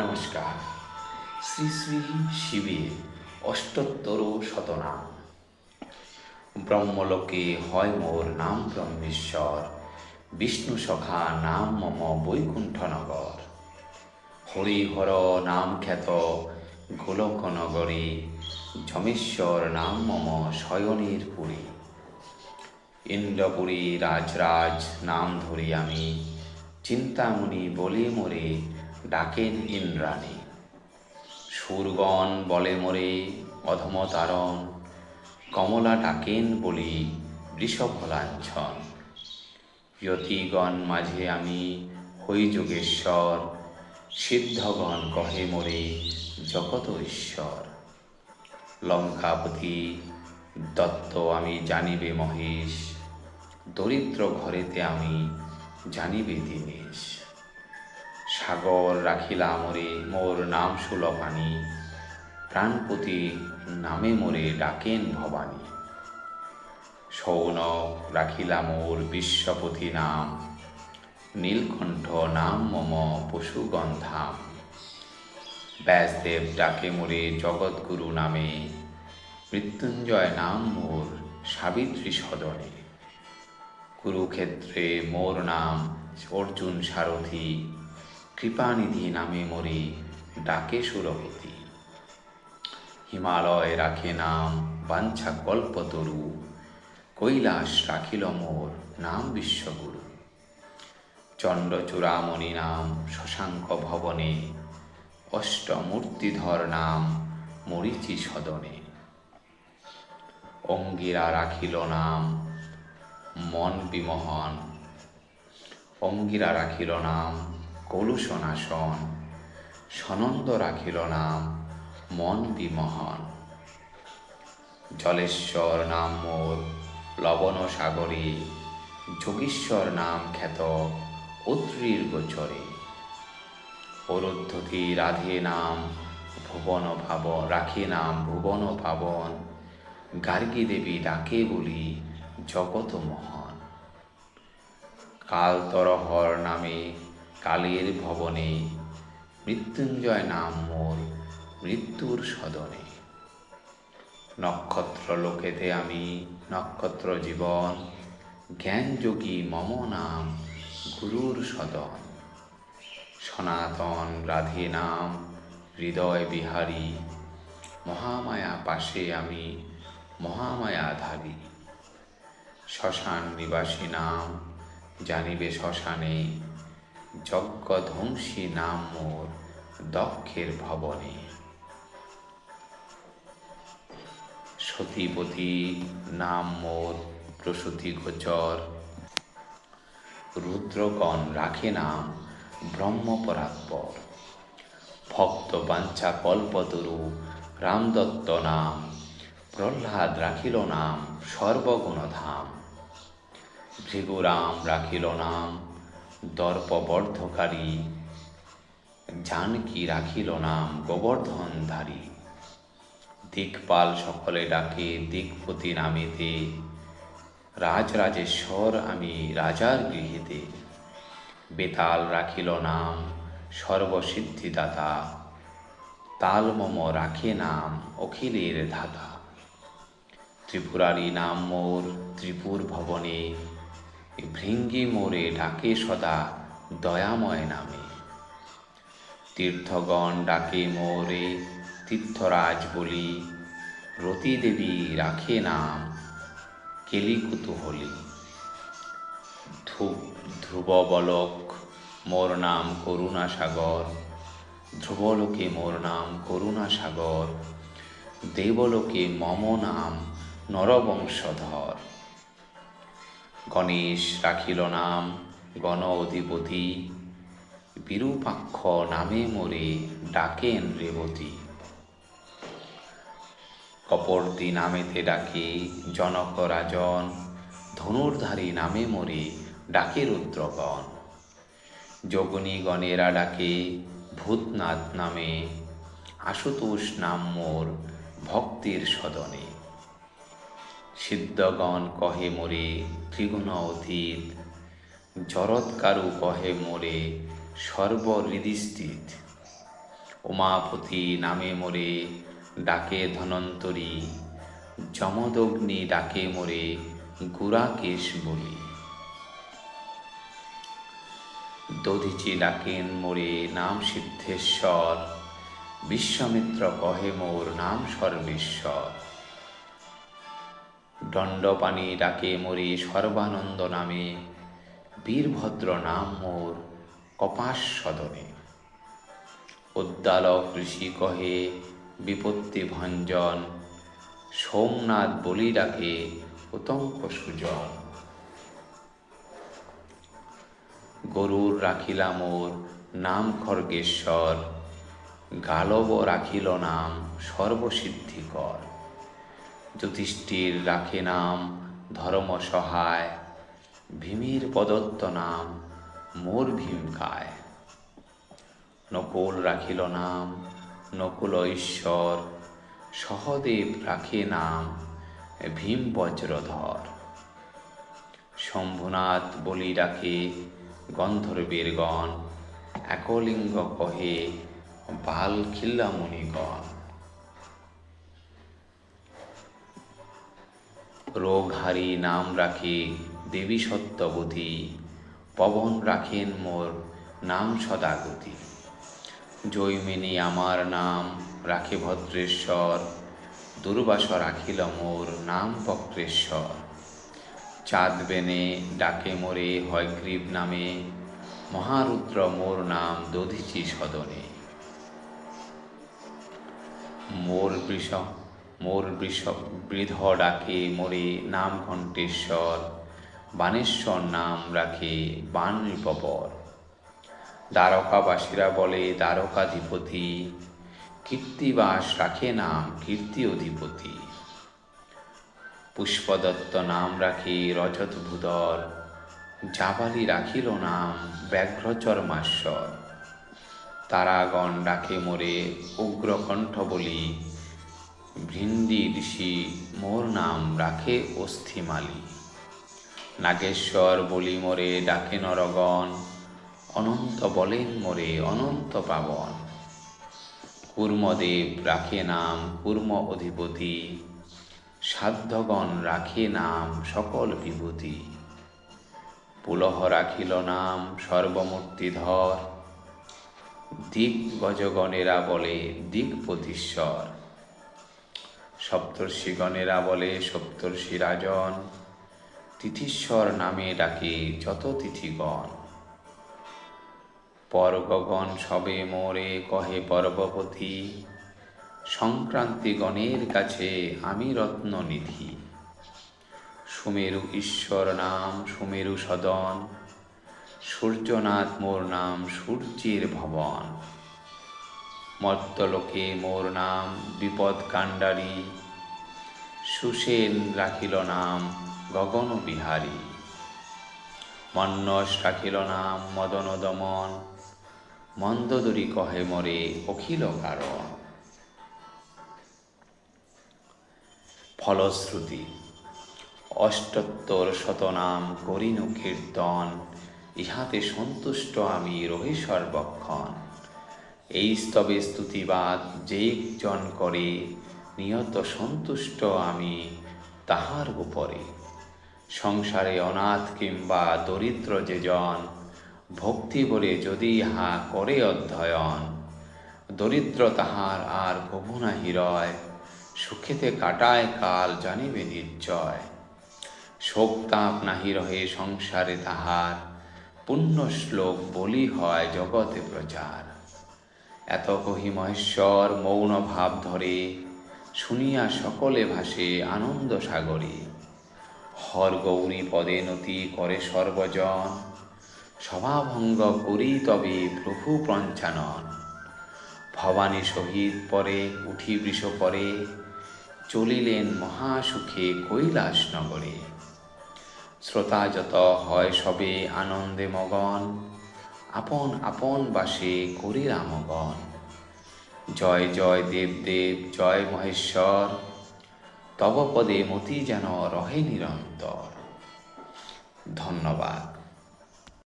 নমস্কার। শ্রী শ্রী শিবের অষ্টোত্তর শতনাম। ব্রহ্মলোকে হয় মোর নাম ব্রহ্মেশ্বর, বিষ্ণু সখা নাম মম বৈকুণ্ঠনগর। হরিহর নাম খ্যাত গোলকনগরে, যমেশ্বর নাম মম শয়নের পুরী। ইন্দ্রপুরী রাজরাজ নাম ধরি আমি, চিন্তামণি বলে মোরে ডাকেন ইন্দ্রাণী। সুরগণ বলে মোরে অধমতারণ, কমলা ডাকেন বলি বৃষভলাঞ্ছন। যতিগণ মাঝে আমি হই যোগেশ্বর, সিদ্ধগণ কহে মোরে জগত ঈশ্বর। লঙ্কাপতি দত্ত আমি জানিবে মহেশ, দরিদ্র ঘরেতে আমি জানিবে দীনেশ। সাগর রাখিলা মোরে মোর নাম সুলভানি, প্রাণপতি নামে মোরে ডাকেন ভবানী। সৌনক রাখিলা মোর বিশ্বপতি নাম, নীলকণ্ঠ নাম মম পশুগণ ধাম। ব্যাসদেব ডাকে মোরে জগৎগুরু নামে, মৃত্যুঞ্জয় নাম মোর সাবিত্রী সদনে। কুরুক্ষেত্রে মোর নাম অর্জুন সারথি, কৃপানিধি নামে মোরে ডাকে সুরপতি। হিমালয় রাখে নাম বাঞ্ছা কল্পতরু, কৈলাস রাখিল মোর নাম বিশ্বগুরু। চণ্ডচূড়ামণি নাম শশাঙ্ক ভবনে, অষ্টমূর্তিধর নাম মরীচি সদনে। অঙ্গিরা রাখিল নাম মন বিমোহন, অঙ্গিরা রাখিল নাম কলুষনাশন। সনন্দ রাখিল নাম মন বিমোহন। জলেশ্বর নাম মোর লবণ সাগরে, যোগীশ্বর নাম খ্যাত অত্রির গোচরে। অরুদ্ধতি রাধে নাম ভুবন ভাব রাখে নাম ভুবন পাবন, গার্গী দেবী ডাকে বলি জগত মোহন। কালতরহর নামে কালের ভবনে, মৃত্যুঞ্জয় নাম মোর মৃত্যুর সদনে। নক্ষত্র লোকেতে আমি নক্ষত্র জীবন, জ্ঞানযোগী মম নাম গুরুর সদন। সনাতন রাধে নাম হৃদয় বিহারী, মহামায়া পাশে আমি মহামায়াধারী। শ্মশান নিবাসী নাম জানিবে শ্মশানে, যজ্ঞধ্বংসী নাম মোর দক্ষের ভবনে। সতীপতি নাম মোর প্রসূতি গোচর, রুদ্রগণ রাখে নাম ব্রহ্মপরাৎপর। ভক্ত বাঞ্ছা কল্পতরু রামদত্ত নাম, প্রহ্লাদ রাখিল নাম সর্বগুণধাম। ভৃগুরাম রাখিল নাম দর্পবর্ধকারী, জানকী রাখিল নাম গোবর্ধনধারী। দিকপাল সকলে ডাকে দিকপতি নামেতে, রাজরাজেশ্বর আমি রাজার গৃহেতে। বেতাল রাখিল নাম সর্বসিদ্ধিদাতা, তালমম রাখে নাম অখিলের ধাতা। ত্রিপুরারি নাম মোর ত্রিপুর ভবনে, ভৃঙ্গি মোরে ডাকে সদা দয়াময় নামে। তীর্থগণ ডাকে মোরে তীর্থরাজ বলি, রতি দেবী রাখে নাম কেলিকুতুহলী। ধ্রুববলক মোর নাম করুণাসাগর, ধ্রুবলোকে মোর নাম করুণাসাগর। দেবলোকে মম নাম নরবংশধর। গণেশ রাখিল নাম গণ অধিপতি, বিরূপাক্ষ নামে মোরে ডাকেন রেবতী। কপর্দি নামেতে ডাকে জনক রাজন, ধনুর্ধারী নামে মোরে ডাকে রুদ্রগণ। যোগিনীগণেরা ডাকে ভূতনাথ নামে, আশুতোষ নাম মোর ভক্তির সদনে। সিদ্ধগণ কহে মোরে ত্রিগুণ অতীত, জরৎকারু কহে মোরে সর্বহৃদিস্থিত। উমাপতি নামে মোরে ডাকে ধনন্তরী, যমদগ্নি ডাকে মোরে গুড়াকেশ বলি। দধিচি ডাকেন মোরে নাম সিদ্ধেশ্বর, বিশ্বামিত্র কহে মোর নাম সর্বেশ্বর। দণ্ডপাণি ডাকে মোরে সর্বানন্দ নামে, বীরভদ্র নাম মোর কপাস সদনে। উদ্দালক ঋষি কহে বিপত্তি ভঞ্জন, সোমনাথ বলি ডাকে উতঙ্ক সুজন। গরুর রাখিলা মোর নাম খর্গেশ্বর, গালব রাখিল নাম সর্বসিদ্ধিকর। যুধিষ্ঠির রাখে নাম ধর্ম সহায়, ভীমের প্রদত্ত নাম মোর ভীমকায়। নকুল রাখিল নাম নকুল ঈশ্বর, সহদেব রাখে নাম ভীম বজ্রধর। শম্ভুনাথ বলি ডাকে গন্ধর্বের গণ, একলিঙ্গ কহে বাল খিল্লা মুনিগণ। রোগহারি নাম রাখে দেবী সত্যবতী, পবন রাখেন মোর নাম সদাগতি। জৈমিনী আমার নাম রাখে ভদ্রেশ্বর, দুর্বাস রাখিল মোর নাম বক্রেশ্বর। চাঁদ বেনে ডাকে মোরে হয়গ্রীব নামে, মহারুদ্র মোর নাম দধিচি সদনে। মোর বৃধ ডাকে মোরে নাম ঘণ্টেশ্বর, বানেশ্বর নাম রাখে বান নৃপবর। দ্বারকাবাসীরা বলে দ্বারকাধিপতি, কীর্তিবাস রাখে নাম কীর্তি অধিপতি। পুষ্পদত্ত নাম রাখে রজতভূধর, জাবালি রাখিল নাম ব্যাঘ্রচর্মাশ্বর। তারাগণ ডাকে মোরে উগ্রকণ্ঠ বলি, ভৃন্দি ঋষি মোর নাম রাখে অস্থিমালি। নাগেশ্বর বলি মোরে ডাকে নরগণ, অনন্ত বলেন মোরে অনন্ত পাবন। কুর্মদেব রাখে নাম কুর্ম অধিপতি, সাধ্যগণ রাখে নাম সকল বিভূতি। পুলহ রাখিল নাম সর্বমূর্তিধর, দিগ্গজগণেরা বলে দিগ্পতিশ্বর। সপ্তর্ষিগণেরা বলে সপ্তর্ষি রাজন, তিথিশ্বর নামে ডাকে যত তিথিগণ। পর্বগণ সবে মোরে কহে পর্বপতি, সংক্রান্তি গণের কাছে আমি রত্ননিধি। সুমেরু ঈশ্বর নাম সুমেরু সদন, সূর্যনাথ মোর নাম সূর্যের ভবন। মর্তলোকে মোর নাম বিপদ কাণ্ডারী, সুসেন রাখিল নাম গগন বিহারী। মন্নস রাখিল নাম মদন দমন, মন্দোদরী কহে মোরে অখিল কারণ। ফলশ্রুতি অষ্টোত্তর শতনাম করিনু কীর্তন, ইহাতে সন্তুষ্ট আমি রহি সর্বক্ষণ। এই স্তবে স্তুতিবাদ যেই জন করে, নিয়ত সন্তুষ্ট আমি তাহার উপরে। সংসারে অনাথ কিংবা দরিদ্র যে জন, ভক্তি বলে যদি ইহা করে অধ্যয়ন। দরিদ্র তাহার আর কভু নাহি রয়, সুখেতে কাটায় কাল জানিবে নিশ্চয়। শোক তাপ নাহি রহে সংসারে তাহার, পুণ্য শ্লোক বলি হয় জগতে প্রচার। এত কহি মহেশ্বর মৌন ভাব ধরে, শুনিয়া সকলে ভাসে আনন্দ সাগরে। হর গৌরী পদে নতি করে সর্বজন, সভাভঙ্গ করি তবে প্রভু পঞ্চানন। ভবানী সহিত পরে উঠি বৃষ পরে, চলিলেন মহাসুখে কৈলাস নগরে। শ্রোতা যত হয় সবে আনন্দে মগন, আপন আপন বাসে করি রামগণ। জয় জয় দেব দেব জয় মহেশ্বর, তব পদে মতি যেন রহে নিরন্তর। ধন্যবাদ।